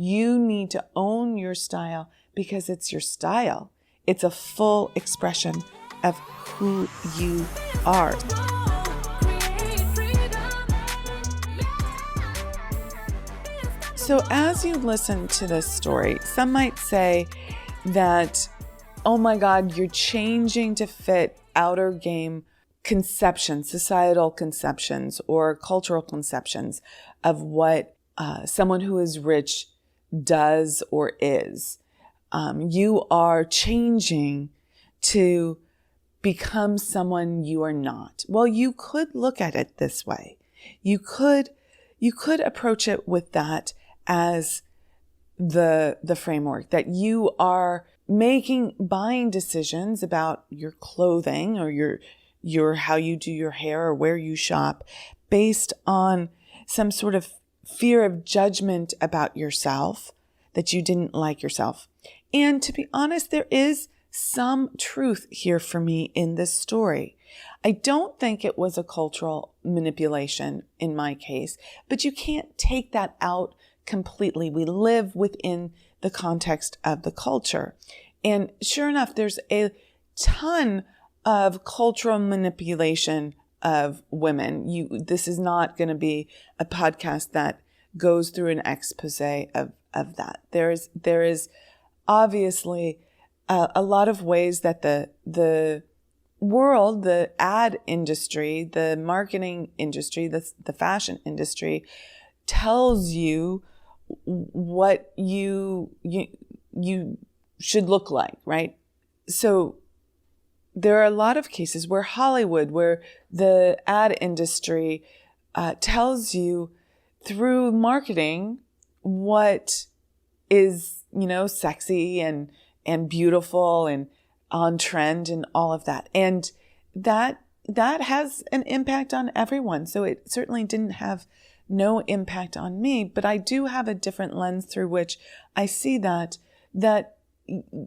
You need to own your style because it's your style. It's a full expression of who you are. So as you listen to this story, some might say that, oh my God, you're changing to fit outer game conceptions, societal conceptions, or cultural conceptions of what someone who is rich does or is. You are changing to become someone you are not. Well, you could look at it this way. You could approach it with that as the framework, that you are making buying decisions about your clothing or your how you do your hair or where you shop based on some sort of fear of judgment about yourself, that you didn't like yourself. And to be honest, there is some truth here for me in this story. I don't think it was a cultural manipulation in my case, but you can't take that out completely. We live within the context of the culture. And sure enough, there's a ton of cultural manipulation of women. This is not going to be a podcast that goes through an expose of that. There is obviously a lot of ways that the world, the ad industry, the marketing industry, the fashion industry tells you what you should look like, right? So there are a lot of cases where Hollywood, where the ad industry tells you through marketing what is, sexy and beautiful and on trend and all of that. And that has an impact on everyone. So it certainly didn't have no impact on me, but I do have a different lens through which I see that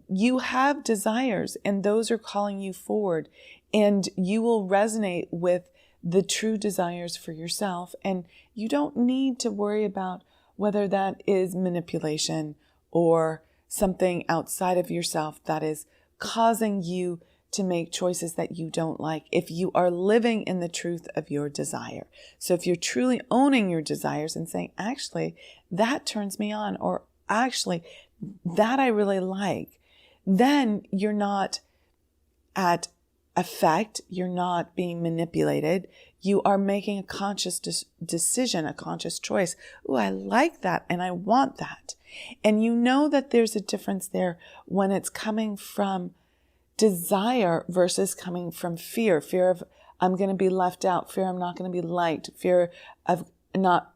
you have desires and those are calling you forward, and you will resonate with the true desires for yourself. And you don't need to worry about whether that is manipulation or something outside of yourself that is causing you to make choices that you don't like, if you are living in the truth of your desire. So if you're truly owning your desires and saying, actually, that turns me on, or actually, that I really like, then you're not at effect, you're not being manipulated, you are making a conscious decision, a conscious choice. Oh, I like that and I want that. And you know that there's a difference there when it's coming from desire versus coming from fear of I'm going to be left out, fear I'm not going to be liked, fear of not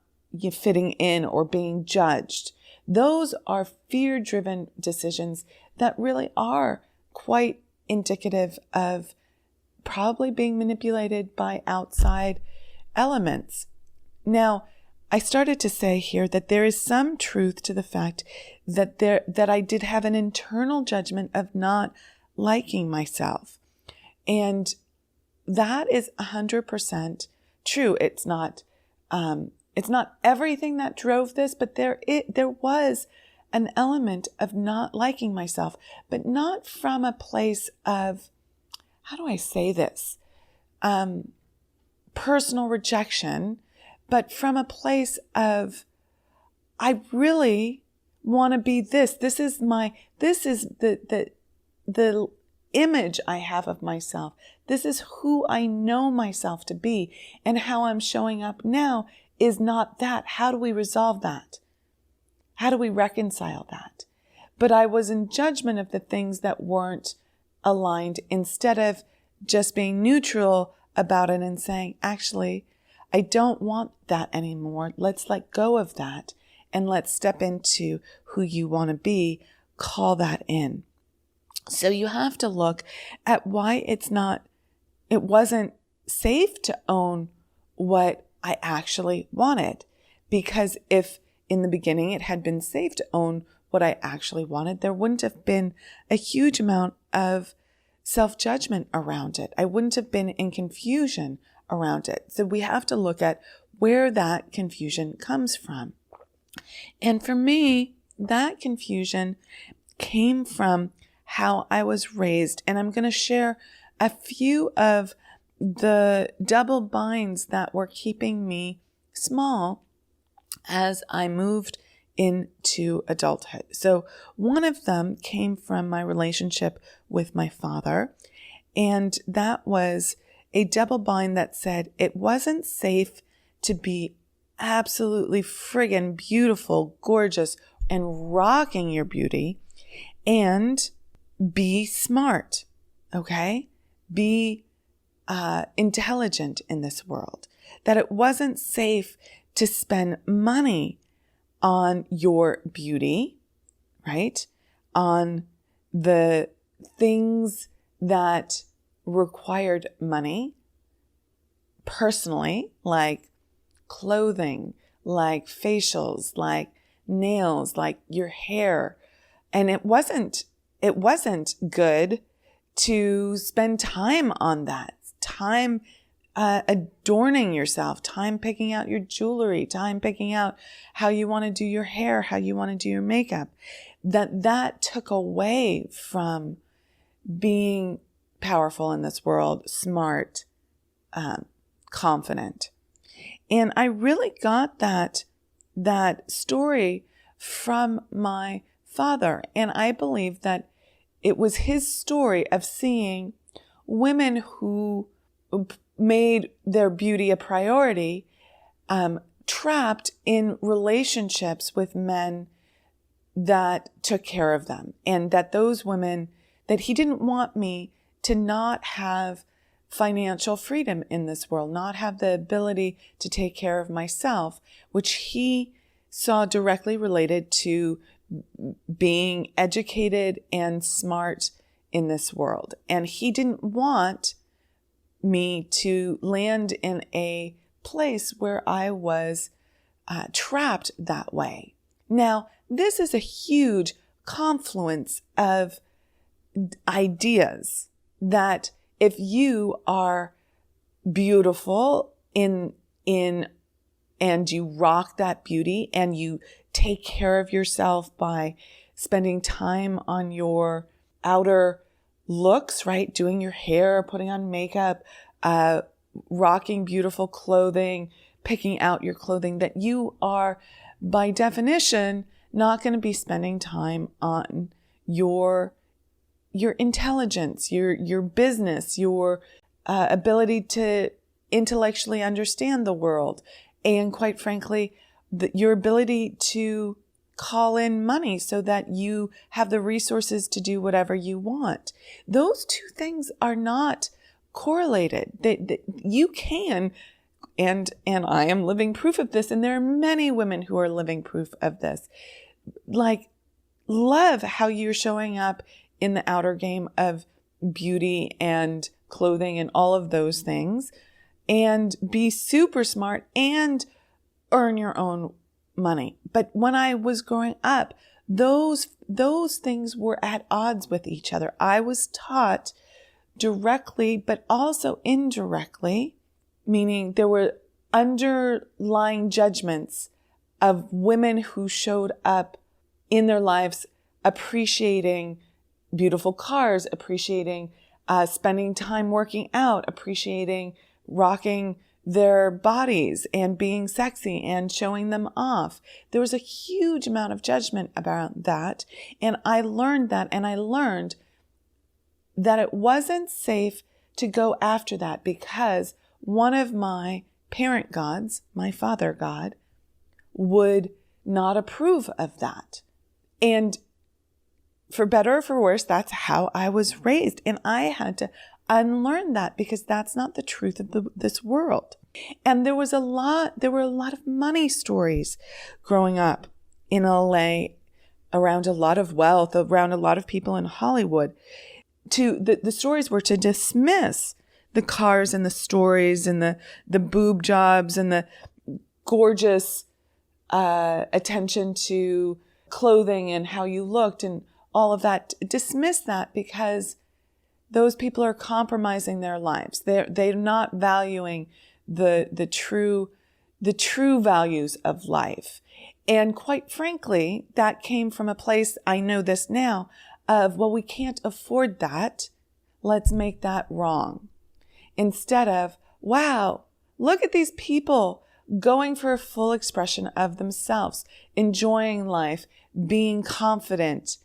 fitting in or being judged. Those are fear-driven decisions that really are quite indicative of probably being manipulated by outside elements. Now, I started to say here that there is some truth to the fact that I did have an internal judgment of not liking myself. And that is 100% true. It's not everything that drove this, but there was an element of not liking myself, but not from a place of, how do I say this? Personal rejection, but from a place of, I really want to be this. This is the image I have of myself. This is who I know myself to be, and how I'm showing up now is not that. How do we resolve that? How do we reconcile that? But I was in judgment of the things that weren't aligned, instead of just being neutral about it and saying, actually, I don't want that anymore. Let's let go of that and let's step into who you want to be. Call that in. So you have to look at why it wasn't safe to own what I actually wanted. Because if in the beginning it had been safe to own what I actually wanted, there wouldn't have been a huge amount of self-judgment around it. I wouldn't have been in confusion around it. So we have to look at where that confusion comes from. And for me, that confusion came from how I was raised. And I'm going to share a few of the double binds that were keeping me small as I moved into adulthood. So one of them came from my relationship with my father. And that was a double bind that said it wasn't safe to be absolutely friggin' beautiful, gorgeous, and rocking your beauty and be smart, okay? Be intelligent in this world. That it wasn't safe to spend money on your beauty, right? On the things that required money personally, like clothing, like facials, like nails, like your hair. And it wasn't good to spend time on that, time adorning yourself, time picking out your jewelry, time picking out how you want to do your hair, how you want to do your makeup. That took away from being powerful in this world, smart, confident. And I really got that story from my father. And I believe that it was his story of seeing women who made their beauty a priority, trapped in relationships with men that took care of them. And that those women, that he didn't want me to not have financial freedom in this world, not have the ability to take care of myself, which he saw directly related to being educated and smart in this world. And he didn't want me to land in a place where I was trapped that way. Now, this is a huge confluence of ideas that if you are beautiful in and you rock that beauty and you take care of yourself by spending time on your outer looks, right? Doing your hair, putting on makeup, rocking beautiful clothing, picking out your clothing, that you are by definition not going to be spending time on your intelligence, your business, your ability to intellectually understand the world, and quite frankly, your ability to call in money so that you have the resources to do whatever you want. Those two things are not correlated. You can, and I am living proof of this, and there are many women who are living proof of this. Like, love how you're showing up in the outer game of beauty and clothing and all of those things, and be super smart and earn your own money. But when I was growing up, those things were at odds with each other. I was taught directly, but also indirectly, meaning there were underlying judgments of women who showed up in their lives appreciating beautiful cars, appreciating spending time working out, appreciating rocking their bodies and being sexy and showing them off. There was a huge amount of judgment about that. And I learned that, and I learned that it wasn't safe to go after that because one of my parent gods, my father God, would not approve of that. And for better or for worse, that's how I was raised. And I had to unlearn that because that's not the truth of this world. And there were a lot of money stories growing up in LA, around a lot of wealth, around a lot of people in Hollywood. The stories were to dismiss the cars and the stories and the boob jobs and the gorgeous attention to clothing and how you looked and all of that. Dismiss that because those people are compromising their lives. They're not valuing the true values of life. And quite frankly, that came from a place, I know this now, of, well, we can't afford that. Let's make that wrong. Instead of, wow, look at these people going for a full expression of themselves, enjoying life, being confident,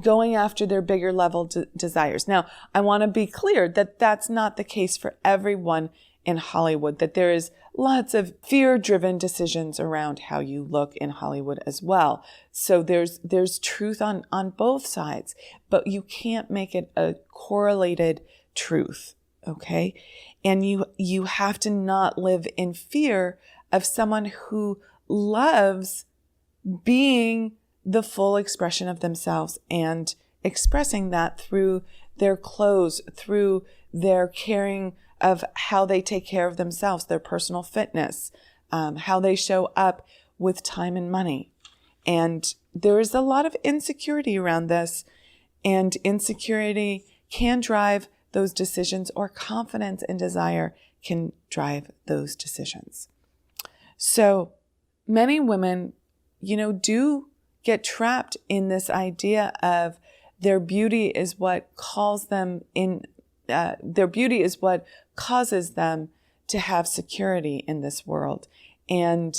going after their bigger level desires. Now, I want to be clear that that's not the case for everyone in Hollywood, that there is lots of fear-driven decisions around how you look in Hollywood as well. So there's truth on both sides, but you can't make it a correlated truth, okay? And you have to not live in fear of someone who loves being the full expression of themselves and expressing that through their clothes, through their caring of how they take care of themselves, their personal fitness, how they show up with time and money. And there is a lot of insecurity around this, and insecurity can drive those decisions, or confidence and desire can drive those decisions. So many women, do get trapped in this idea of their beauty is what calls them in, their beauty is what causes them to have security in this world. And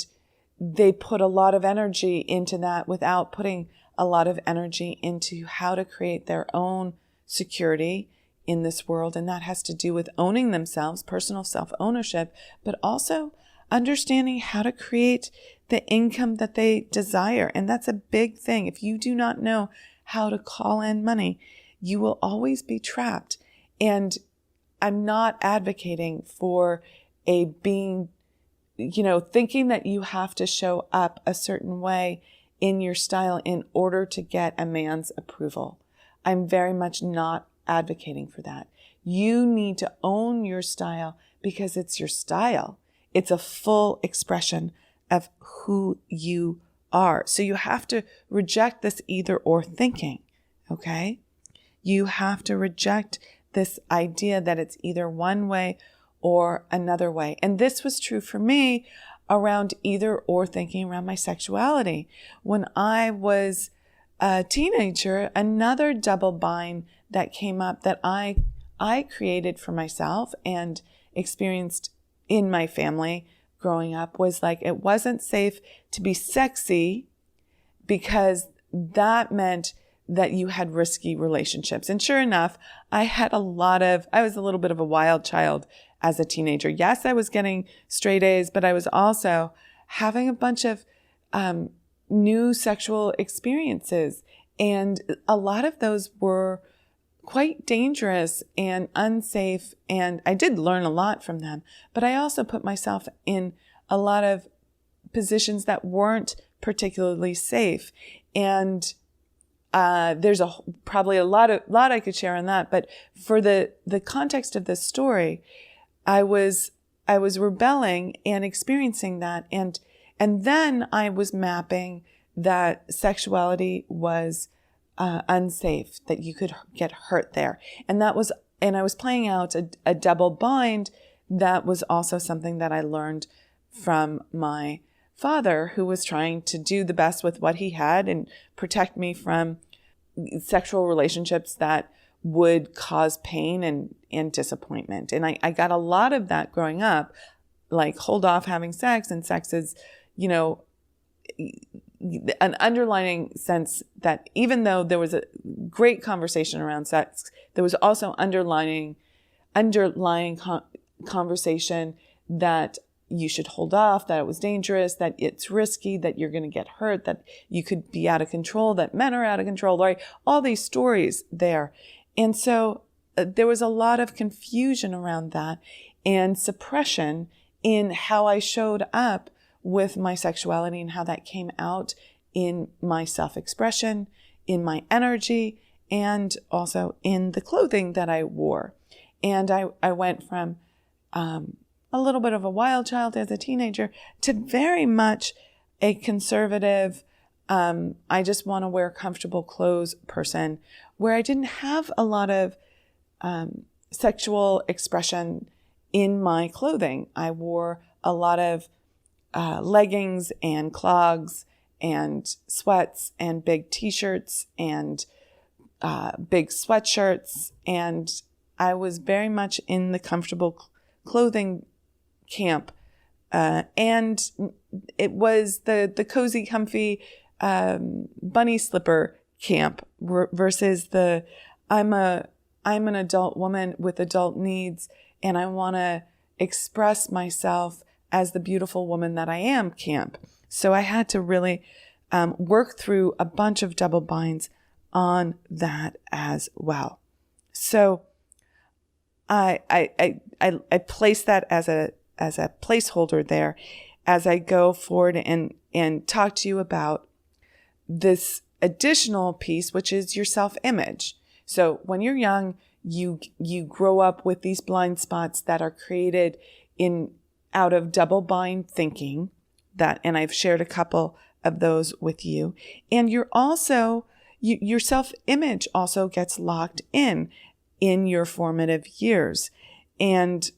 they put a lot of energy into that without putting a lot of energy into how to create their own security in this world. And that has to do with owning themselves, personal self-ownership, but also understanding how to create the income that they desire. And that's a big thing. If you do not know how to call in money, you will always be trapped. And I'm not advocating for thinking that you have to show up a certain way in your style in order to get a man's approval. I'm very much not advocating for that. You need to own your style because it's your style. It's a full expression of who you are. So you have to reject this either or thinking, okay? You have to reject this idea that it's either one way or another way. And this was true for me around either or thinking around my sexuality. When I was a teenager, another double bind that came up that I created for myself and experienced in my family growing up was like, it wasn't safe to be sexy because that meant that you had risky relationships. And sure enough, I was a little bit of a wild child as a teenager. Yes, I was getting straight A's, but I was also having a bunch of new sexual experiences. And a lot of those were quite dangerous and unsafe. And I did learn a lot from them, but I also put myself in a lot of positions that weren't particularly safe. And there's probably a lot I could share on that. But for the context of this story, I was rebelling and experiencing that. And then I was mapping that sexuality was unsafe, that you could get hurt there. And I was playing out a double bind that was also something that I learned from my father, who was trying to do the best with what he had and protect me from sexual relationships that would cause pain and disappointment. And I got a lot of that growing up, like hold off having sex, and sex is, an underlining sense that even though there was a great conversation around sex, there was also underlying conversation that you should hold off, that it was dangerous, that it's risky, that you're going to get hurt, that you could be out of control, that men are out of control, right? All these stories there. And so there was a lot of confusion around that and suppression in how I showed up with my sexuality and how that came out in my self-expression, in my energy, and also in the clothing that I wore. And I went from a little bit of a wild child as a teenager to very much a conservative, I just want to wear comfortable clothes person, where I didn't have a lot of sexual expression in my clothing. I wore a lot of leggings and clogs and sweats and big t-shirts and big sweatshirts. And I was very much in the comfortable clothing camp. And it was the cozy, comfy bunny slipper camp versus I'm an adult woman with adult needs, and I want to express myself as the beautiful woman that I am camp. So I had to really work through a bunch of double binds on that as well. So I place that as a placeholder there as I go forward and talk to you about this additional piece, which is your self-image. So when you're young, you grow up with these blind spots that are created out of double bind thinking, and I've shared a couple of those with you. And you're also, your self-image also gets locked in your formative years. And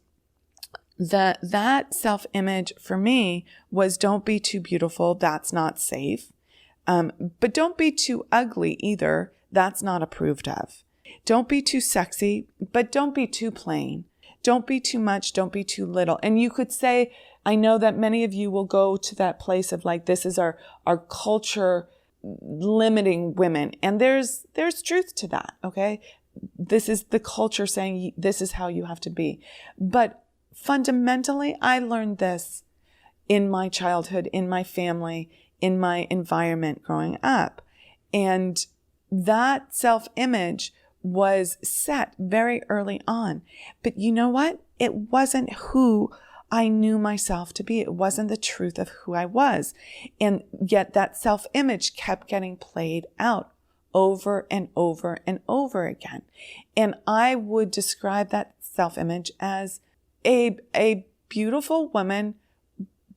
that self-image for me was, don't be too beautiful. That's not safe. But don't be too ugly either. That's not approved of. Don't be too sexy, but don't be too plain. Don't be too much. Don't be too little. And you could say, I know that many of you will go to that place of like, this is our culture limiting women. And there's truth to that. Okay. This is the culture saying this is how you have to be. But fundamentally, I learned this in my childhood, in my family, in my environment growing up. And that self-image was set very early on. But you know what? It wasn't who I knew myself to be. It wasn't the truth of who I was. And yet that self-image kept getting played out over and over and over again. And I would describe that self-image as a beautiful woman,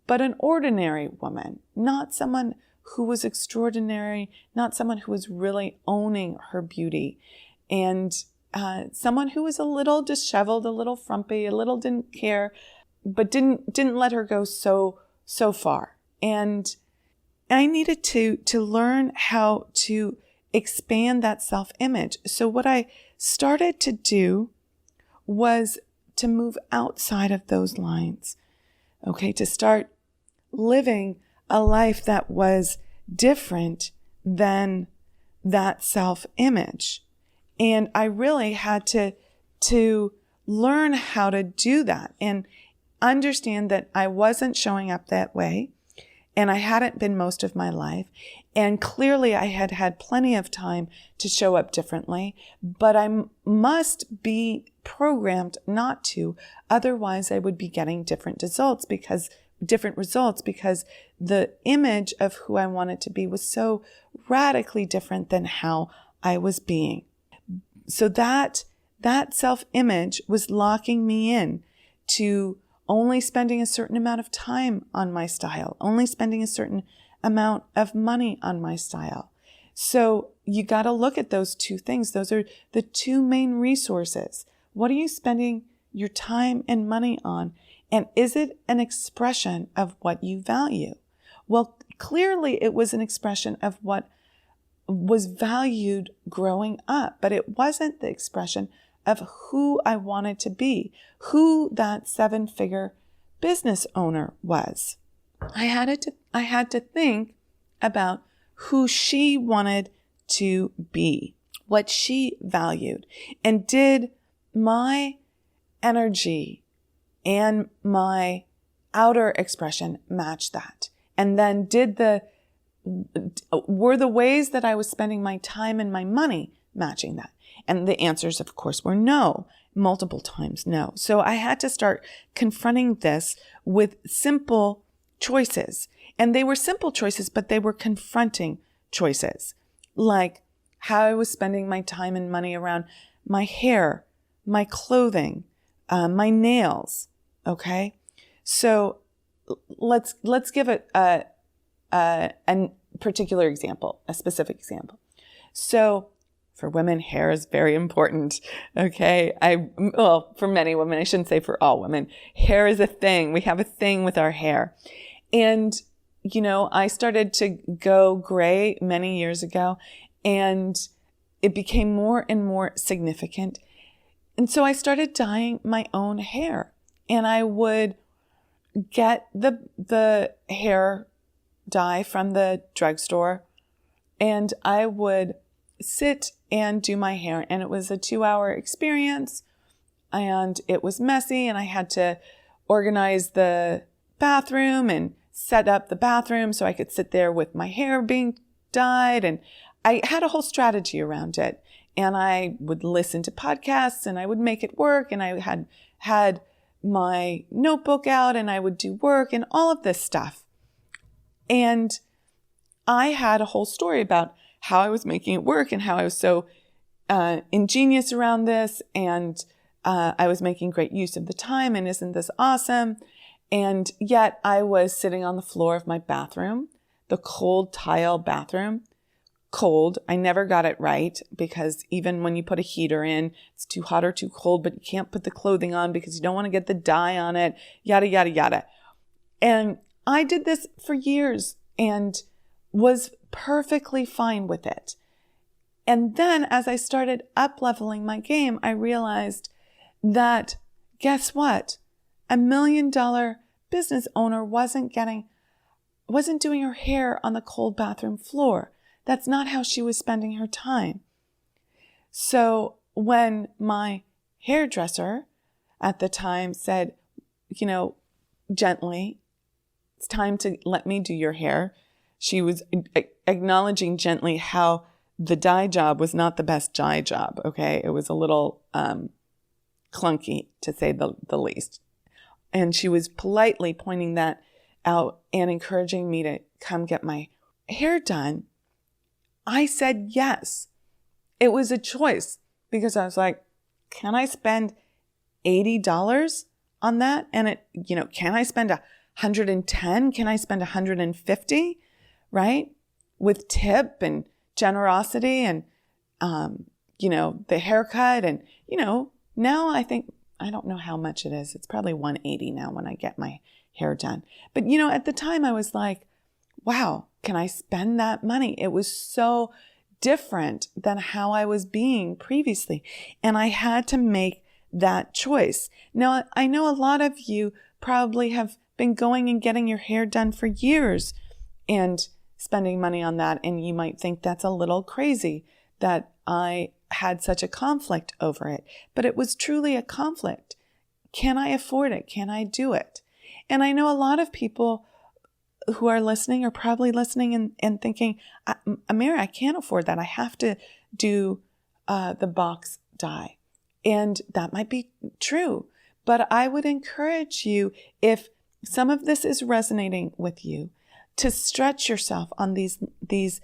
but an ordinary woman, not someone who was extraordinary, not someone who was really owning her beauty, and someone who was a little disheveled, a little frumpy, a little didn't care, but didn't let her go so far. And I needed to learn how to expand that self-image. So what I started to do was to move outside of those lines, okay, to start living a life that was different than that self-image. And I really had to learn how to do that and understand that I wasn't showing up that way, and I hadn't been most of my life. And clearly I had had plenty of time to show up differently, but I must be programmed not to. Otherwise I would be getting different results because the image of who I wanted to be was so radically different than how I was being. So that self-image was locking me in to only spending a certain amount of time on my style, only spending a certain amount of money on my style. So you got to look at those two things. Those are the two main resources. What are you spending your time and money on? And is it an expression of what you value? Well, clearly it was an expression of what was valued growing up, but it wasn't the expression of who I wanted to be, who that 7-figure business owner was. I had to think about who she wanted to be, what she valued, and did my energy and my outer expression match that? And then were the ways that I was spending my time and my money matching that? And the answers, of course, were no, multiple times no. So I had to start confronting this with simple choices. And they were simple choices, but they were confronting choices, like how I was spending my time and money around my hair, my clothing, my nails. Okay. So let's give it a particular example, a specific example. So for women, hair is very important. Okay. For many women, I shouldn't say for all women, hair is a thing. We have a thing with our hair. And I started to go gray many years ago, and it became more and more significant. And so I started dyeing my own hair, and I would get the hair dye from the drugstore, and I would sit and do my hair. And it was a 2-hour experience, and it was messy, and I had to organize the bathroom and set up the bathroom so I could sit there with my hair being dyed. And I had a whole strategy around it. And I would listen to podcasts and I would make it work. And I had my notebook out and I would do work and all of this stuff. And I had a whole story about how I was making it work and how I was so ingenious around this. And I was making great use of the time. And isn't this awesome? And yet I was sitting on the floor of my bathroom, the cold tile bathroom, cold. I never got it right because even when you put a heater in, it's too hot or too cold, but you can't put the clothing on because you don't want to get the dye on it, yada, yada, yada. And I did this for years and was perfectly fine with it. And then as I started up-leveling my game, I realized that, guess what? $1 million business owner wasn't doing her hair on the cold bathroom floor. That's not how she was spending her time. So when my hairdresser at the time said, gently, it's time to let me do your hair, she was acknowledging gently how the dye job was not the best dye job, okay? It was a little clunky, to say the least. And she was politely pointing that out and encouraging me to come get my hair done. I said yes. It was a choice because I was like, can I spend $80 on that? And can I spend $110? Can I spend $150? Right? With tip and generosity and, the haircut. And, now I don't know how much it is. It's probably $180 now when I get my hair done. But, at the time I was like, wow, can I spend that money? It was so different than how I was being previously. And I had to make that choice. Now, I know a lot of you probably have been going and getting your hair done for years and spending money on that. And you might think that's a little crazy that I had such a conflict over it, but it was truly a conflict. Can I afford it? Can I do it? And I know a lot of people who are listening are probably listening and thinking, Amira, I can't afford that. I have to do the box dye. And that might be true, but I would encourage you, if some of this is resonating with you, to stretch yourself on these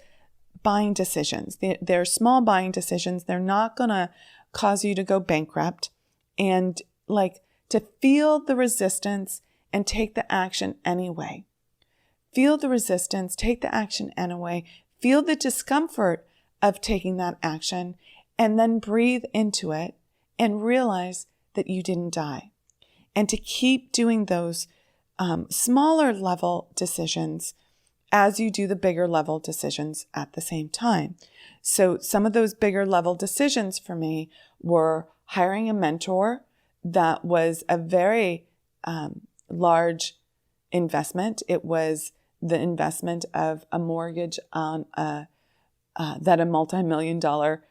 buying decisions. They're small buying decisions. They're not going to cause you to go bankrupt. And to feel the resistance and take the action anyway. Feel the resistance, take the action anyway. Feel the discomfort of taking that action, and then breathe into it and realize that you didn't die. And to keep doing those smaller level decisions as you do the bigger level decisions at the same time. So some of those bigger level decisions for me were hiring a mentor. That was a very large investment. It was the investment of a mortgage on that a multi-million-dollar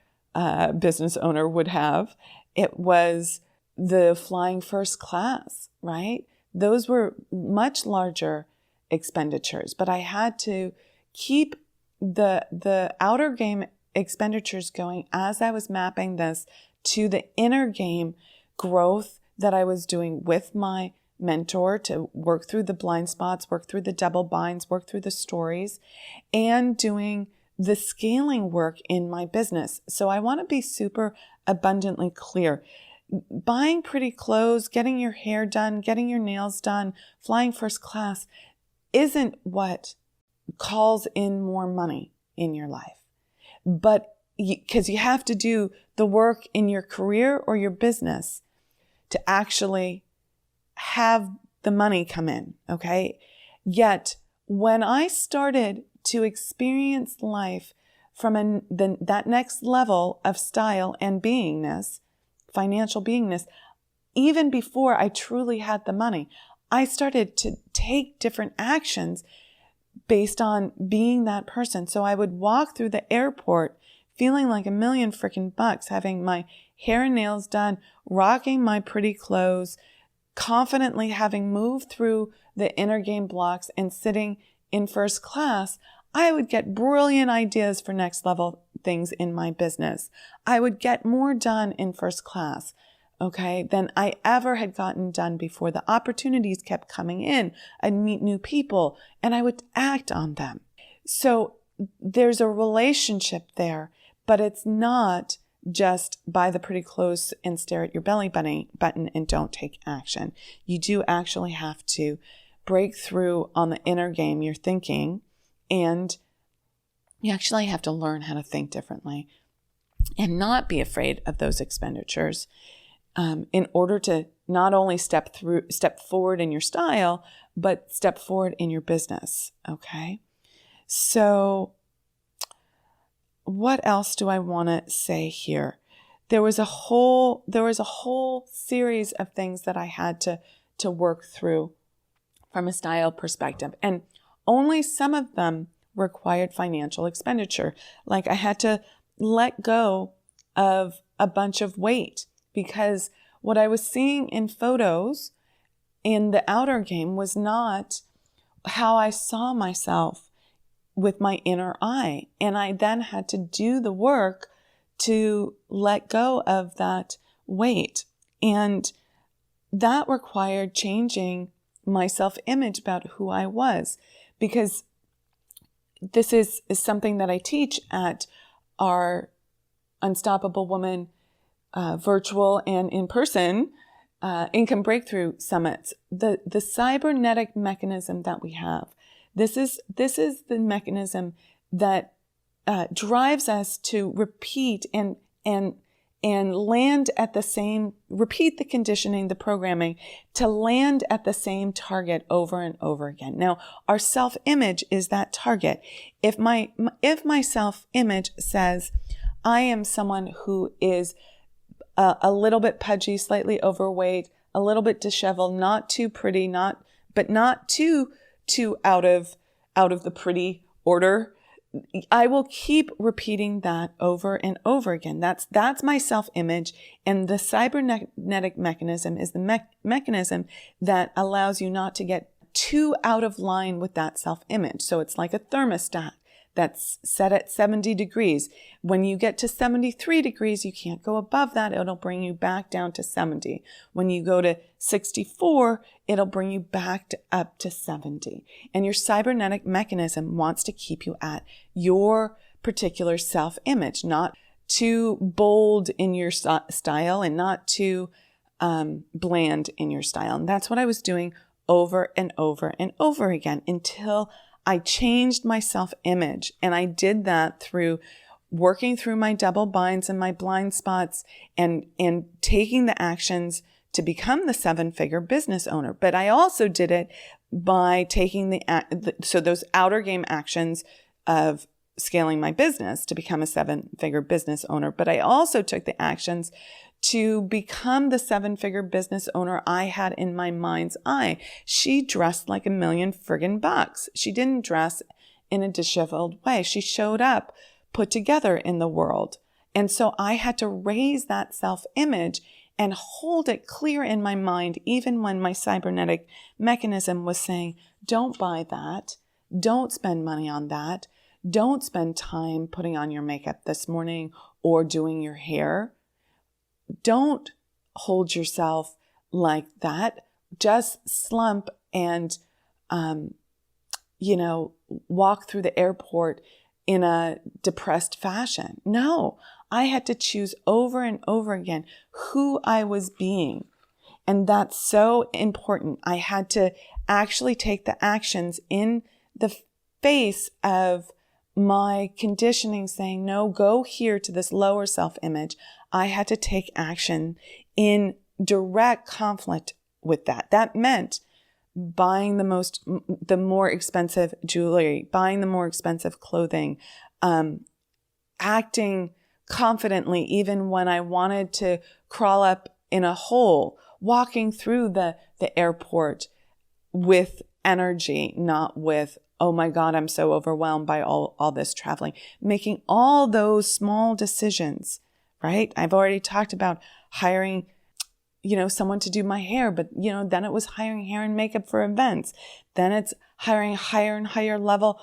business owner would have. It was the flying first class, right? Those were much larger expenditures, but I had to keep the outer game expenditures going as I was mapping this to the inner game growth that I was doing with my mentor to work through the blind spots, work through the double binds, work through the stories, and doing the scaling work in my business. So I want to be super abundantly clear. Buying pretty clothes, getting your hair done, getting your nails done, flying first class isn't what calls in more money in your life. But because you have to do the work in your career or your business to actually have the money come in, okay? Yet when I started to experience life from that next level of style and beingness, financial beingness, even before I truly had the money, I started to take different actions based on being that person. So I would walk through the airport feeling like $1 million freaking bucks, having my hair and nails done, rocking my pretty clothes, confidently having moved through the inner game blocks and sitting in first class. I would get brilliant ideas for next level things in my business. I would get more done in first class, okay, than I ever had gotten done before. The opportunities kept coming in. I'd meet new people and I would act on them. So there's a relationship there, but it's not just buy the pretty clothes and stare at your belly button and don't take action. You do actually have to break through on the inner game, your thinking, and you actually have to learn how to think differently and not be afraid of those expenditures in order to not only step forward in your style, but step forward in your business. Okay. So what else do I want to say here? There was a whole series of things that I had to work through from a style perspective, and only some of them required financial expenditure. Like I had to let go of a bunch of weight because what I was seeing in photos in the outer game was not how I saw myself with my inner eye. And I then had to do the work to let go of that weight. And that required changing my self-image about who I was, because this is something that I teach at our Unstoppable Woman virtual and in-person income breakthrough summits. The cybernetic mechanism that we have. This is the mechanism that drives us to repeat and land at the same, repeat the conditioning, the programming, to land at the same target over and over again. Now, our self-image is that target. If my self-image says, I am someone who is a little bit pudgy, slightly overweight, a little bit disheveled, not too pretty, but not too out of the pretty order, I will keep repeating that over and over again. That's my self-image, and the cybernetic mechanism is the mechanism that allows you not to get too out of line with that self-image. So it's like a thermostat that's set at 70 degrees. When you get to 73 degrees, you can't go above that. It'll bring you back down to 70. When you go to 64, it'll bring you back up to 70. And your cybernetic mechanism wants to keep you at your particular self-image, not too bold in your style and not too bland in your style. And that's what I was doing over and over and over again until I changed my self-image. And I did that through working through my double binds and my blind spots and taking the actions to become the 7-figure business owner. But I also did it by taking so those outer game actions of scaling my business to become a 7-figure business owner. But I also took the actions to become the 7-figure business owner I had in my mind's eye. She dressed like $1 million friggin' bucks. She didn't dress in a disheveled way. She showed up put together in the world. And so I had to raise that self-image and hold it clear in my mind, even when my cybernetic mechanism was saying, don't buy that. Don't spend money on that. Don't spend time putting on your makeup this morning or doing your hair. Don't hold yourself like that. Just slump and, walk through the airport in a depressed fashion. No, I had to choose over and over again who I was being. And that's so important. I had to actually take the actions in the face of my conditioning saying, no, go here to this lower self-image. I had to take action in direct conflict with that. That meant buying the more expensive jewelry, buying the more expensive clothing, acting confidently even when I wanted to crawl up in a hole, walking through the airport with energy, not with, oh my God, I'm so overwhelmed by all this traveling. Making all those small decisions, right? I've already talked about hiring, someone to do my hair, but, then it was hiring hair and makeup for events. Then it's hiring higher and higher level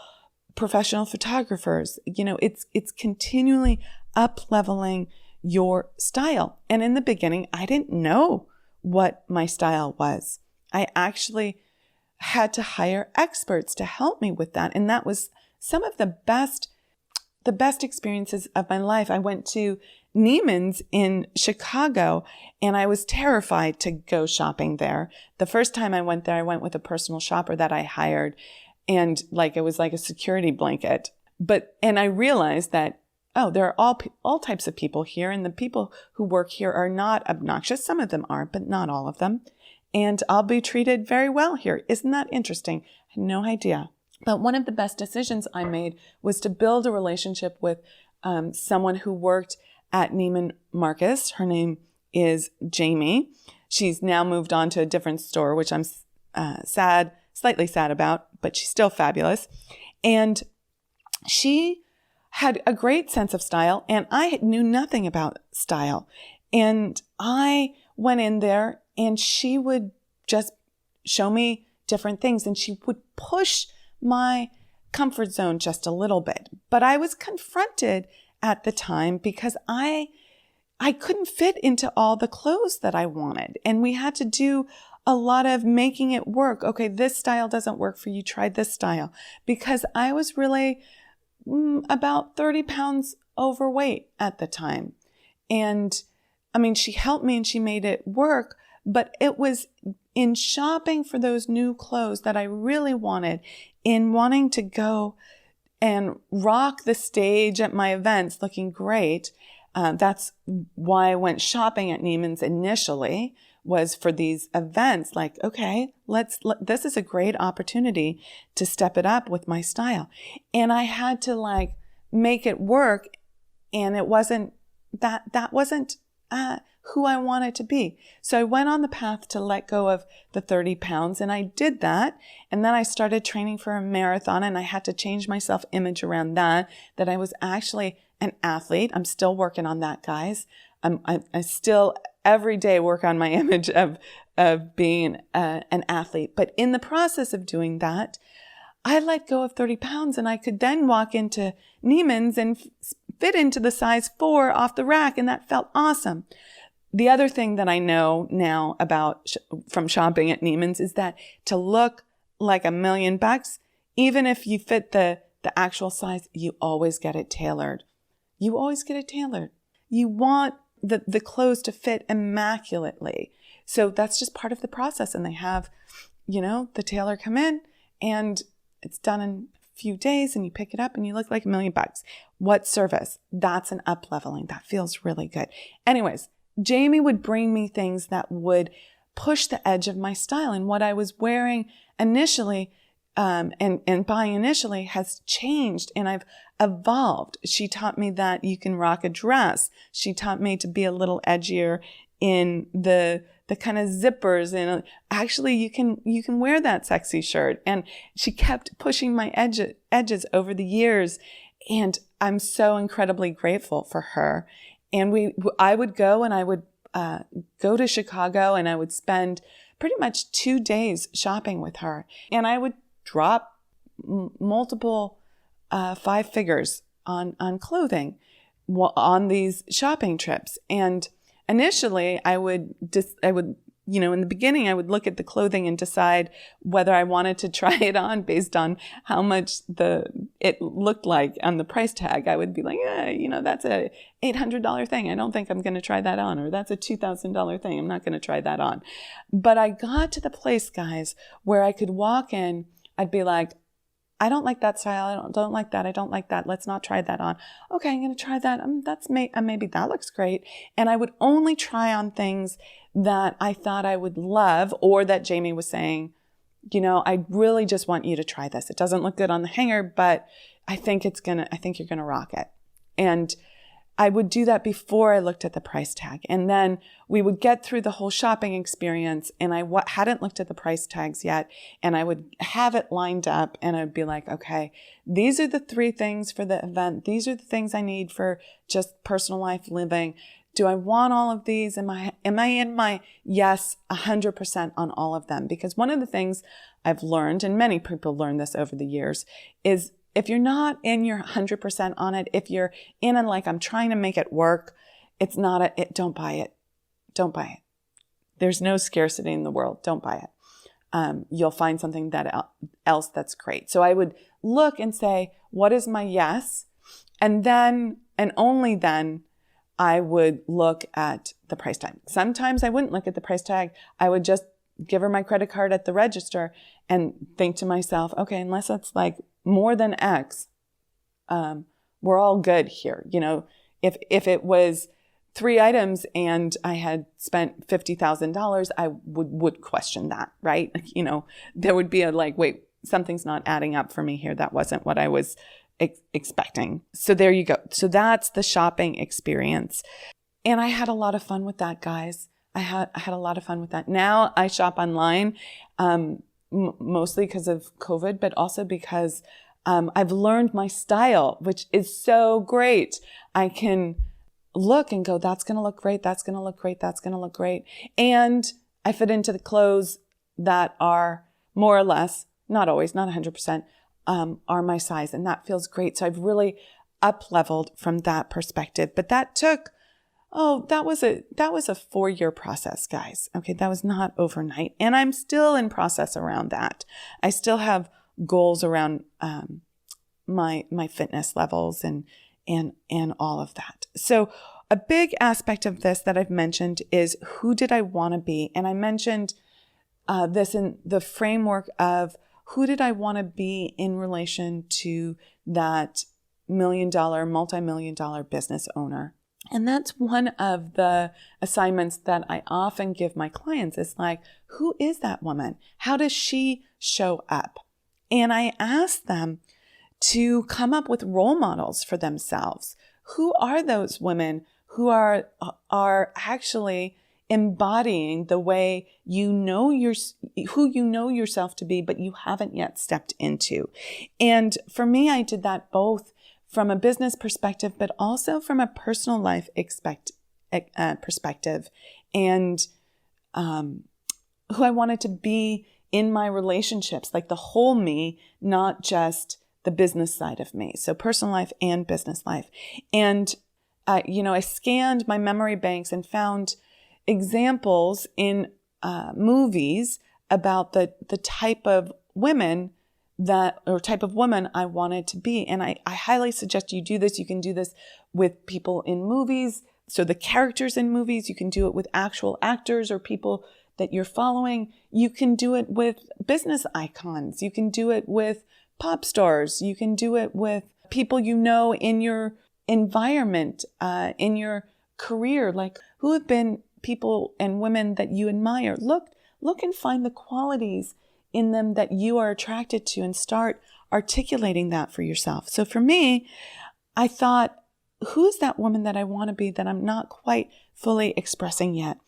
professional photographers. It's continually up-leveling your style. And in the beginning, I didn't know what my style was. I actually had to hire experts to help me with that. And that was some of the best experiences of my life. I went to Neiman's in Chicago and I was terrified to go shopping there. The first time I went there, I went with a personal shopper that I hired, and it was like a security blanket. And I realized that, there are all types of people here, and the people who work here are not obnoxious. Some of them are, but not all of them. And I'll be treated very well here. Isn't that interesting? I had no idea. But one of the best decisions I made was to build a relationship with someone who worked at Neiman Marcus. Her name is Jamie. She's now moved on to a different store, which I'm slightly sad about, but she's still fabulous. And she had a great sense of style, and I knew nothing about style. And I went in there, and she would just show me different things, and she would push my comfort zone just a little bit. But I was confronted at the time because I couldn't fit into all the clothes that I wanted. And we had to do a lot of making it work. Okay, this style doesn't work for you. Try this style. Because I was really about 30 pounds overweight at the time. And she helped me and she made it work. But it was in shopping for those new clothes that I really wanted, in wanting to go and rock the stage at my events looking great. That's why I went shopping at Neiman's initially, was for these events. Okay, this is a great opportunity to step it up with my style. And I had to make it work. And it wasn't, that wasn't who I wanted to be. So I went on the path to let go of the 30 pounds, and I did that. And then I started training for a marathon, and I had to change my self-image around that I was actually an athlete. I'm still working on that, guys. I still every day work on my image of being an athlete. But in the process of doing that, I let go of 30 pounds, and I could then walk into Neiman's and fit into the size 4 off the rack, and that felt awesome. The other thing that I know now about from shopping at Neiman's is that to look like $1 million, even if you fit the actual size, you always get it tailored. You always get it tailored. You want the clothes to fit immaculately. So that's just part of the process. And they have, the tailor come in, and it's done in a few days, and you pick it up and you look like $1 million. What service? That's an up leveling. That feels really good. Anyways, Jamie would bring me things that would push the edge of my style. And what I was wearing initially and buying initially has changed, and I've evolved. She taught me that you can rock a dress. She taught me to be a little edgier in the kind of zippers, and actually you can wear that sexy shirt. And she kept pushing my edges over the years, and I'm so incredibly grateful for her. And I would go and I would go to Chicago, and I would spend pretty much 2 days shopping with her. And I would drop multiple 5 figures on clothing on these shopping trips. And initially I would, in the beginning, I would look at the clothing and decide whether I wanted to try it on based on how much it looked like on the price tag. I would be like, that's a $800 thing. I don't think I'm going to try that on. Or that's a $2,000 thing. I'm not going to try that on. But I got to the place, guys, where I could walk in. I'd be like, I don't like that style. I don't like that. I don't like that. Let's not try that on. Okay, I'm going to try that. Maybe that looks great. And I would only try on things that I thought I would love, or that Jamie was saying, I really just want you to try this. It doesn't look good on the hanger, but I think you're going to rock it. And I would do that before I looked at the price tag. And then we would get through the whole shopping experience, and I hadn't looked at the price tags yet. And I would have it lined up, and I'd be like, okay, these are the 3 things for the event. These are the things I need for just personal life living. Do I want all of these? Am I in my yes 100% on all of them? Because one of the things I've learned, and many people learn this over the years, is if you're not in your 100% on it, if you're in and like, I'm trying to make it work, don't buy it. Don't buy it. There's no scarcity in the world. Don't buy it. You'll find something else that's great. So I would look and say, what is my yes? And then, and only then, I would look at the price tag. Sometimes I wouldn't look at the price tag. I would just give her my credit card at the register and think to myself, okay, unless it's like more than X, we're all good here. If it was 3 items and I had spent $50,000, I would question that, right? There would be wait, something's not adding up for me here. That wasn't what I was expecting. So there you go. So that's the shopping experience. And I had a lot of fun with that, guys. I had a lot of fun with that. Now I shop online, mostly because of COVID, but also because I've learned my style, which is so great. I can look and go, that's going to look great. That's going to look great. That's going to look great. And I fit into the clothes that are more or less, not always, not 100%, are my size. And that feels great. So I've really up-leveled from that perspective. But that took, that was a 4-year process, guys. Okay. That was not overnight. And I'm still in process around that. I still have goals around, my fitness levels and all of that. So a big aspect of this that I've mentioned is, who did I want to be? And I mentioned, this in the framework of, who did I want to be in relation to that multi-million-dollar business owner? And that's one of the assignments that I often give my clients. It's like, who is that woman? How does she show up? And I ask them to come up with role models for themselves. Who are those women who are actually embodying the way who you know yourself to be, but you haven't yet stepped into? And for me, I did that both from a business perspective, but also from a personal life perspective, and who I wanted to be in my relationships, like the whole me, not just the business side of me. So personal life and business life. And, I scanned my memory banks and found examples in movies about the type of women type of woman I wanted to be. And I highly suggest you do this. You can do this with people in movies. So the characters in movies, you can do it with actual actors or people that you're following. You can do it with business icons. You can do it with pop stars. You can do it with people in your environment, in your career, like who have been people and women that you admire. Look and find the qualities in them that you are attracted to and start articulating that for yourself. So for me, I thought, who is that woman that I want to be that I'm not quite fully expressing yet?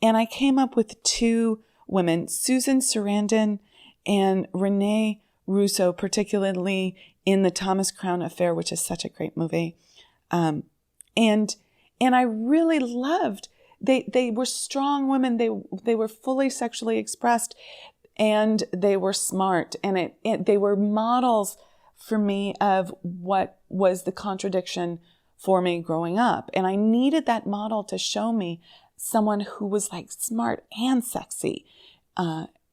And I came up with 2 women, Susan Sarandon and Renee Russo, particularly in the Thomas Crown Affair, which is such a great movie. And I really loved, they were strong women. They were fully sexually expressed, and they were smart, and they were models for me of what was the contradiction for me growing up. And I needed that model to show me someone who was like smart and sexy,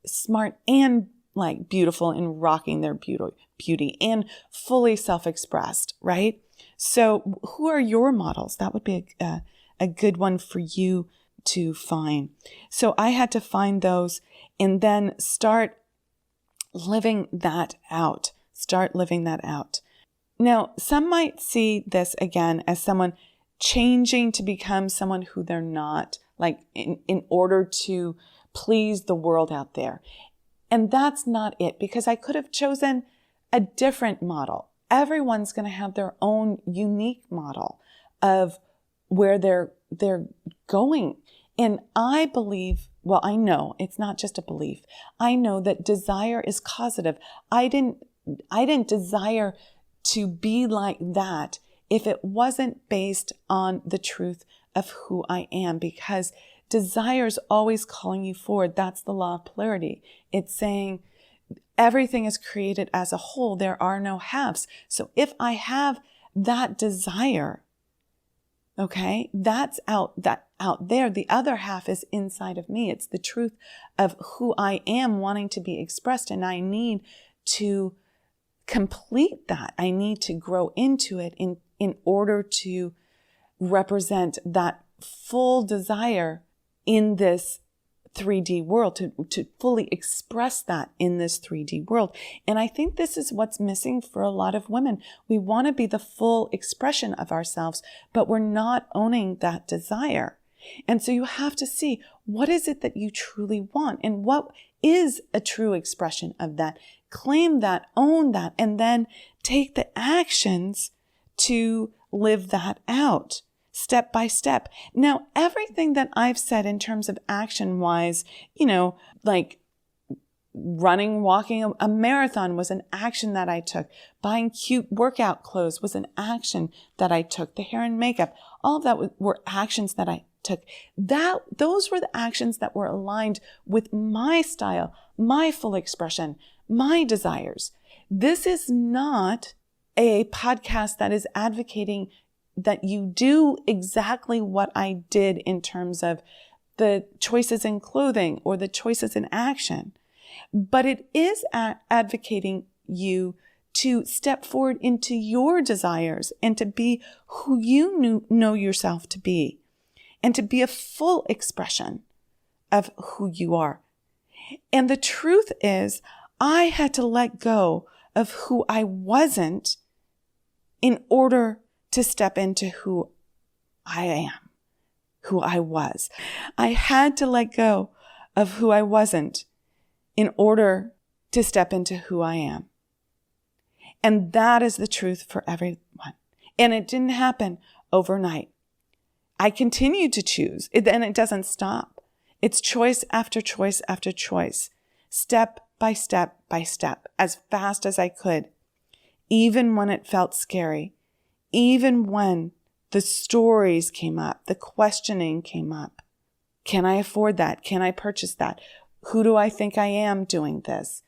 smart and like beautiful and rocking their beauty and fully self-expressed, right? So who are your models? That would be a good one for you to find. So I had to find those and then start living that out. Now, some might see this again as someone changing to become someone who they're not, like in order to please the world out there. And that's not it, because I could have chosen a different model. Everyone's going to have their own unique model of where they're going. And I believe, well, I know it's not just a belief. I know that desire is causative. I didn't desire to be like that if it wasn't based on the truth of who I am, because desire is always calling you forward. That's the law of polarity. It's saying everything is created as a whole. There are no halves. So if I have that desire, okay, that's out there. The other half is inside of me. It's the truth of who I am wanting to be expressed. And I need to complete that. I need to grow into it in order to represent that full desire in this 3D world, to fully express that in this 3D world. And I think this is what's missing for a lot of women. We want to be the full expression of ourselves, but we're not owning that desire. And so you have to see, what is it that you truly want? And what is a true expression of that? Claim that, own that, and then take the actions to live that out. Step by step. Now, everything that I've said in terms of action wise, like running, walking a marathon was an action that I took. Buying cute workout clothes was an action that I took. The hair and makeup, all of that were actions that I took. Those were the actions that were aligned with my style, my full expression, my desires. This is not a podcast that is advocating that you do exactly what I did in terms of the choices in clothing or the choices in action. But it is advocating you to step forward into your desires and to be who you know yourself to be, and to be a full expression of who you are. And the truth is, I had to let go of who I wasn't in order to step into who I am, who I was. I had to let go of who I wasn't in order to step into who I am. And that is the truth for everyone. And it didn't happen overnight. I continue to choose, and it doesn't stop. It's choice after choice after choice, step by step by step, as fast as I could, even when it felt scary. Even when the stories came up, the questioning came up. Can I afford that? Can I purchase that? Who do I think I am doing this?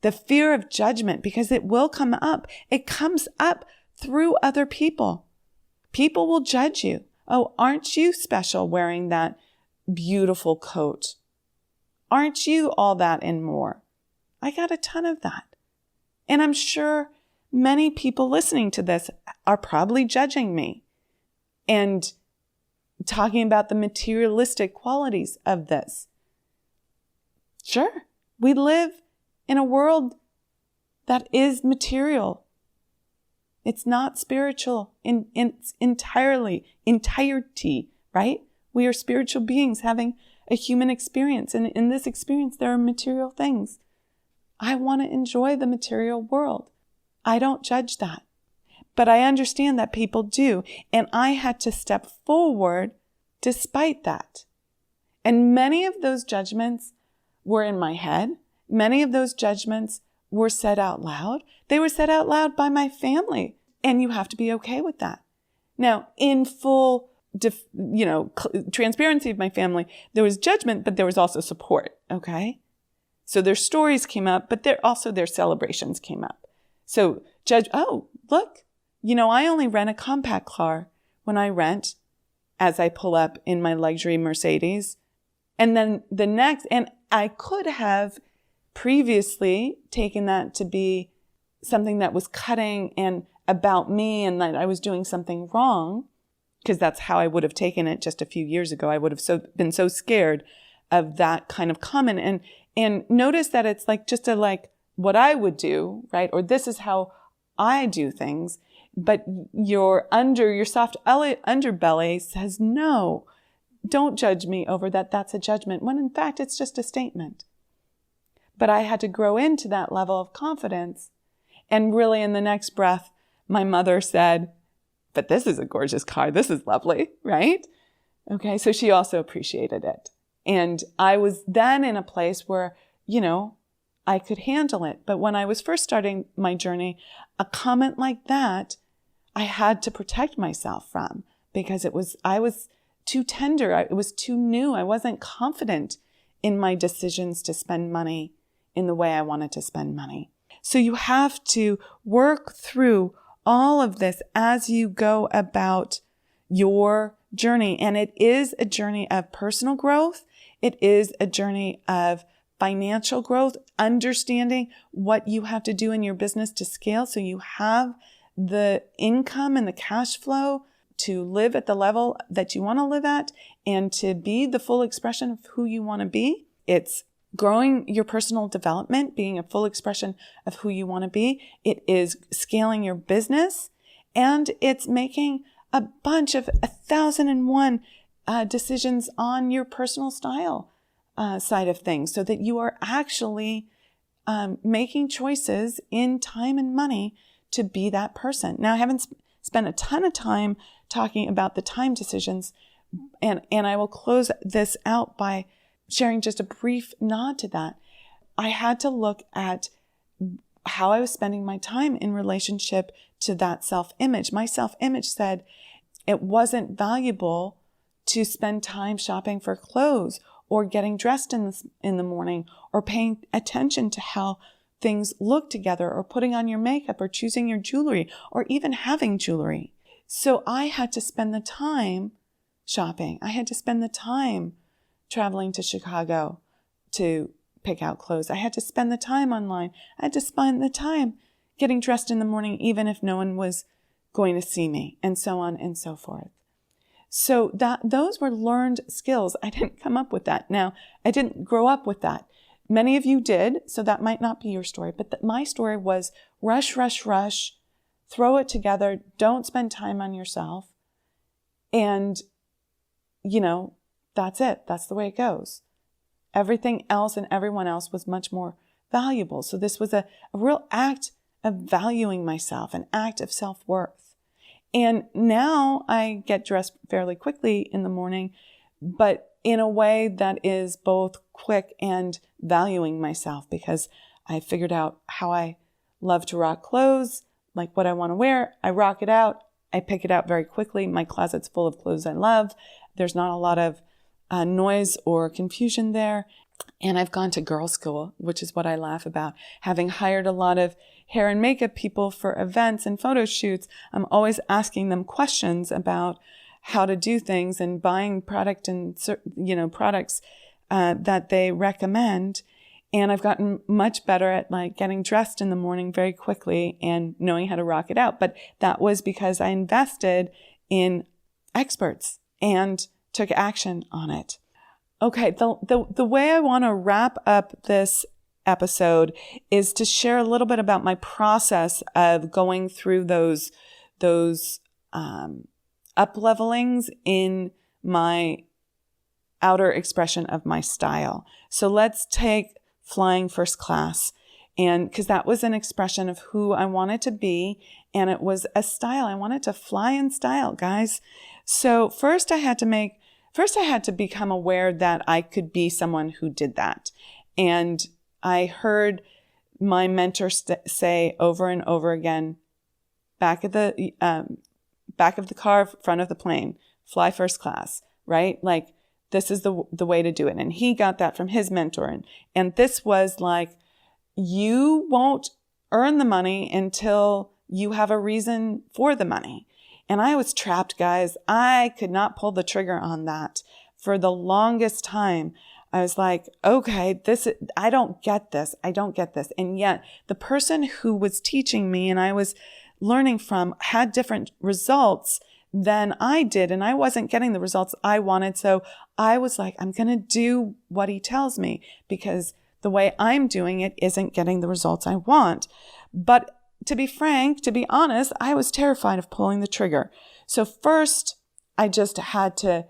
The fear of judgment, because it will come up. It comes up through other people. People will judge you. Oh, aren't you special wearing that beautiful coat? Aren't you all that and more? I got a ton of that. And I'm sure many people listening to this are probably judging me and talking about the materialistic qualities of this. Sure, we live in a world that is material. It's not spiritual in its entirety, right? We are spiritual beings having a human experience. And in this experience, there are material things. I want to enjoy the material world. I don't judge that. But I understand that people do. And I had to step forward despite that. And many of those judgments were in my head. Many of those judgments were said out loud. They were said out loud by my family. And you have to be okay with that. Now, in full, transparency of my family, there was judgment, but there was also support. Okay. So their stories came up, but their celebrations came up. So look, I only rent a compact car when I rent, as I pull up in my luxury Mercedes. And then and I could have previously taken that to be something that was cutting and about me and that I was doing something wrong, because that's how I would have taken it just a few years ago. I would have been so scared of that kind of comment. And notice that it's like just what I would do, right? Or this is how I do things. But your soft underbelly says, no, don't judge me over that. That's a judgment. When in fact, it's just a statement. but I had to grow into that level of confidence. And really in the next breath, my mother said, but this is a gorgeous car. This is lovely, right? Okay, so she also appreciated it. And I was then in a place where, I could handle it. But when I was first starting my journey, a comment like that, I had to protect myself from, because I was too tender. It was too new. I wasn't confident in my decisions to spend money in the way I wanted to spend money. So you have to work through all of this as you go about your journey. And it is a journey of personal growth. It is a journey of financial growth, understanding what you have to do in your business to scale so you have the income and the cash flow to live at the level that you want to live at and to be the full expression of who you want to be. It's growing your personal development, being a full expression of who you want to be. It is scaling your business, and it's making a bunch of 1,001 decisions on your personal style side of things, so that you are actually making choices in time and money to be that person. Now, I haven't spent a ton of time talking about the time decisions, and I will close this out by sharing just a brief nod to that. I had to look at how I was spending my time in relationship to that self-image. My self-image said it wasn't valuable to spend time shopping for clothes or getting dressed in the morning or paying attention to how things look together or putting on your makeup or choosing your jewelry or even having jewelry. So I had to spend the time shopping. I had to spend the time traveling to Chicago to pick out clothes. I had to spend the time online. I had to spend the time getting dressed in the morning, even if no one was going to see me, and so on and so forth. So those were learned skills. I didn't come up with that. Now, I didn't grow up with that. Many of you did, so that might not be your story. But my story was rush, rush, rush, throw it together, don't spend time on yourself. And, that's it. That's the way it goes. Everything else and everyone else was much more valuable. So this was a real act of valuing myself, an act of self-worth. And now I get dressed fairly quickly in the morning, but in a way that is both quick and valuing myself, because I figured out how I love to rock clothes, like what I want to wear. I rock it out. I pick it out very quickly. My closet's full of clothes I love. There's not a lot of noise or confusion there. And I've gone to girl school, which is what I laugh about. Having hired a lot of hair and makeup people for events and photo shoots, I'm always asking them questions about how to do things and buying product and, products that they recommend. And I've gotten much better at getting dressed in the morning very quickly and knowing how to rock it out. But that was because I invested in experts and took action on it. Okay, the way I want to wrap up this episode is to share a little bit about my process of going through those up-levelings in my outer expression of my style. So let's take flying first class, and because that was an expression of who I wanted to be, and it was a style. I wanted to fly in style, guys. So first I had to become aware that I could be someone who did that. And I heard my mentor say over and over again, back of the car, front of the plane, fly first class, right? This is the way to do it. And he got that from his mentor. And this was you won't earn the money until you have a reason for the money. And I was trapped, guys. I could not pull the trigger on that for the longest time. I was like, okay, I don't get this. I don't get this. And yet the person who was teaching me and I was learning from had different results than I did. And I wasn't getting the results I wanted. So I was like, I'm going to do what he tells me, because the way I'm doing it isn't getting the results I want. But to be frank, to be honest, I was terrified of pulling the trigger. So first, I just had to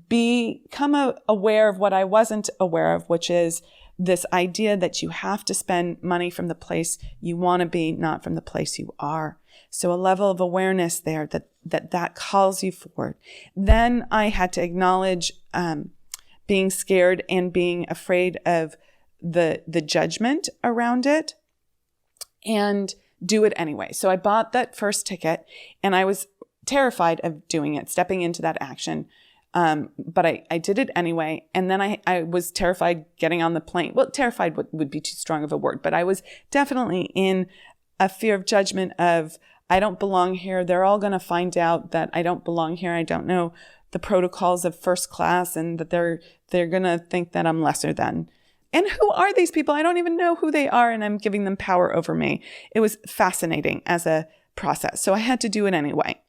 become aware of what I wasn't aware of, which is this idea that you have to spend money from the place you want to be, not from the place you are. So a level of awareness there that calls you forward. Then I had to acknowledge being scared and being afraid of the judgment around it, and do it anyway. So I bought that first ticket, and I was terrified of doing it, stepping into that action. But I did it anyway. And then I was terrified getting on the plane. Well, terrified would be too strong of a word, but I was definitely in a fear of judgment of, I don't belong here. They're all going to find out that I don't belong here. I don't know the protocols of first class, and that they're going to think that I'm lesser than. And who are these people? I don't even know who they are, and I'm giving them power over me. It was fascinating as a process. So I had to do it anyway.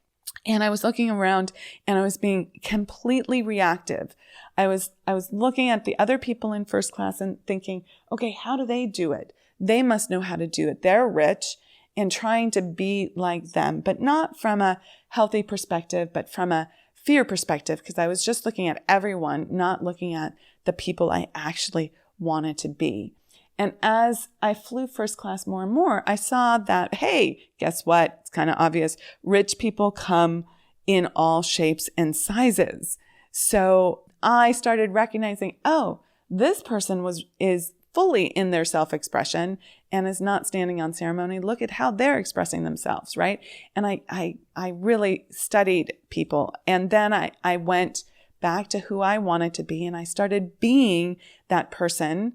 And I was looking around, and I was being completely reactive. I was looking at the other people in first class and thinking, okay, how do they do it? They must know how to do it. They're rich, and trying to be like them, but not from a healthy perspective, but from a fear perspective, because I was just looking at everyone, not looking at the people I actually wanted to be. And as I flew first class more and more, I saw that, hey, guess what? It's kind of obvious. Rich people come in all shapes and sizes. So I started recognizing, oh, this person is fully in their self-expression and is not standing on ceremony. Look at how they're expressing themselves, right? And I really studied people. And then I went back to who I wanted to be, and I started being that person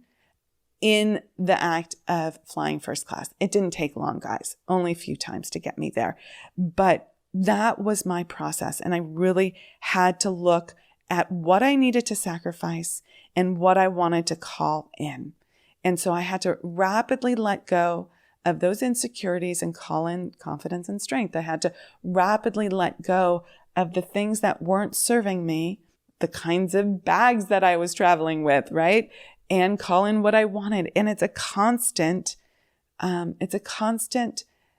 in the act of flying first class. It didn't take long, guys, only a few times to get me there. But that was my process. And I really had to look at what I needed to sacrifice and what I wanted to call in. And so I had to rapidly let go of those insecurities and call in confidence and strength. I had to rapidly let go of the things that weren't serving me, the kinds of bags that I was traveling with, right? And call in what I wanted. And it's a constant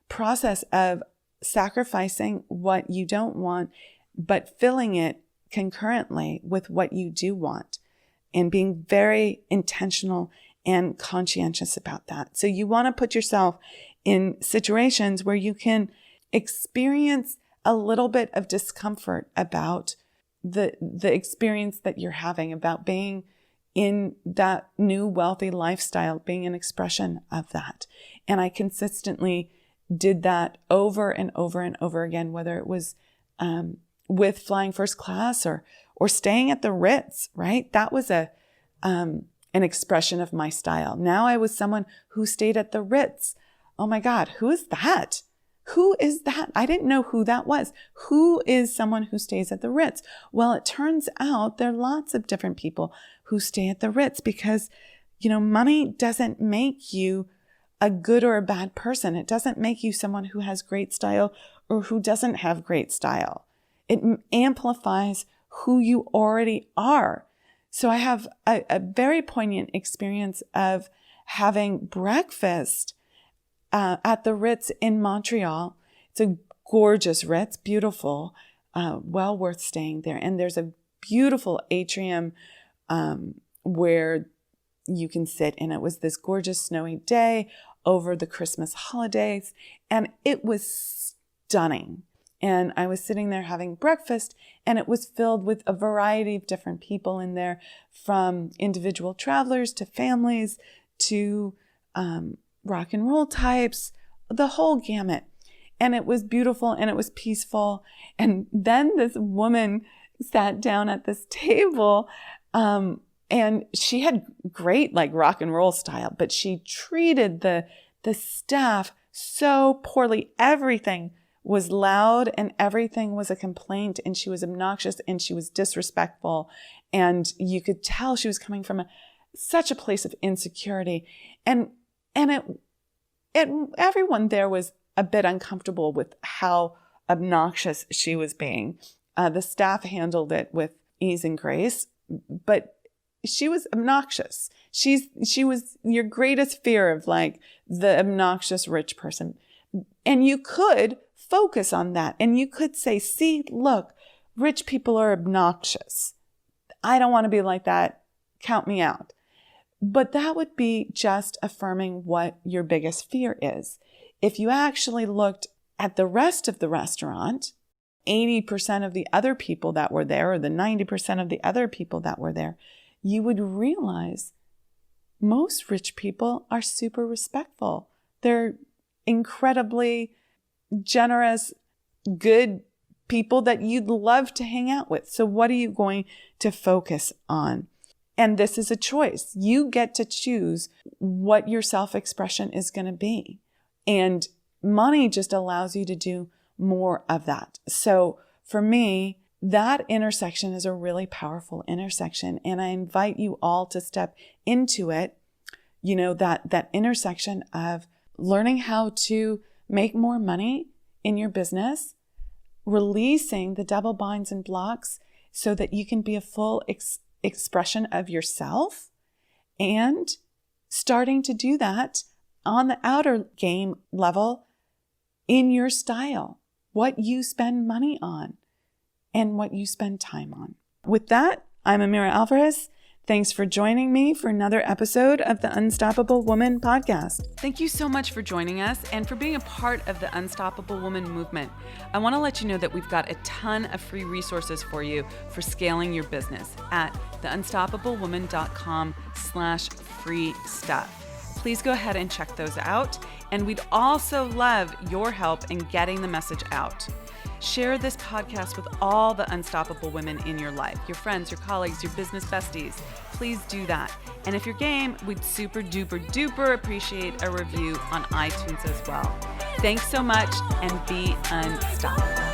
process of sacrificing what you don't want, but filling it concurrently with what you do want, and being very intentional and conscientious about that. So you want to put yourself in situations where you can experience a little bit of discomfort about the experience that you're having, about being in that new wealthy lifestyle, being an expression of that. And I consistently did that over and over and over again, whether it was with flying first class or staying at the Ritz, right? That was an expression of my style. Now I was someone who stayed at the Ritz. Oh my God, who is that? Who is that? I didn't know who that was. Who is someone who stays at the Ritz? Well, it turns out there are lots of different people who stay at the Ritz because, money doesn't make you a good or a bad person. It doesn't make you someone who has great style or who doesn't have great style. It amplifies who you already are. So I have a very poignant experience of having breakfast at the Ritz in Montreal. It's a gorgeous Ritz, beautiful, well worth staying there. And there's a beautiful atrium where you can sit. And it was this gorgeous snowy day over the Christmas holidays. And it was stunning. And I was sitting there having breakfast, and it was filled with a variety of different people in there, from individual travelers to families to rock and roll types, the whole gamut. And it was beautiful and it was peaceful. And then this woman sat down at this table, and she had great rock and roll style, but she treated the staff so poorly. Everything was loud and everything was a complaint, and she was obnoxious and she was disrespectful. And you could tell she was coming from such a place of insecurity. And everyone there was a bit uncomfortable with how obnoxious she was being. The staff handled it with ease and grace, but she was obnoxious. She was your greatest fear of the obnoxious rich person. And you could focus on that, and you could say, see, look, rich people are obnoxious. I don't want to be like that. Count me out. But that would be just affirming what your biggest fear is. If you actually looked at the rest of the restaurant, 80% of the other people that were there, or the 90% of the other people that were there, you would realize most rich people are super respectful. They're incredibly generous, good people that you'd love to hang out with. So what are you going to focus on? And this is a choice. You get to choose what your self-expression is going to be. And money just allows you to do more of that. So for me, that intersection is a really powerful intersection. And I invite you all to step into it, that intersection of learning how to make more money in your business, releasing the double binds and blocks so that you can be a full expression of yourself, and starting to do that on the outer game level in your style, what you spend money on and what you spend time on. With that, I'm Amira Alvarez. Thanks for joining me for another episode of the Unstoppable Woman podcast. Thank you so much for joining us and for being a part of the Unstoppable Woman movement. I want to let you know that we've got a ton of free resources for you for scaling your business at theunstoppablewoman.com/free stuff. Please go ahead and check those out. And we'd also love your help in getting the message out. Share this podcast with all the unstoppable women in your life, your friends, your colleagues, your business besties. Please do that. And if you're game, we'd super duper duper appreciate a review on iTunes as well. Thanks so much, and be unstoppable.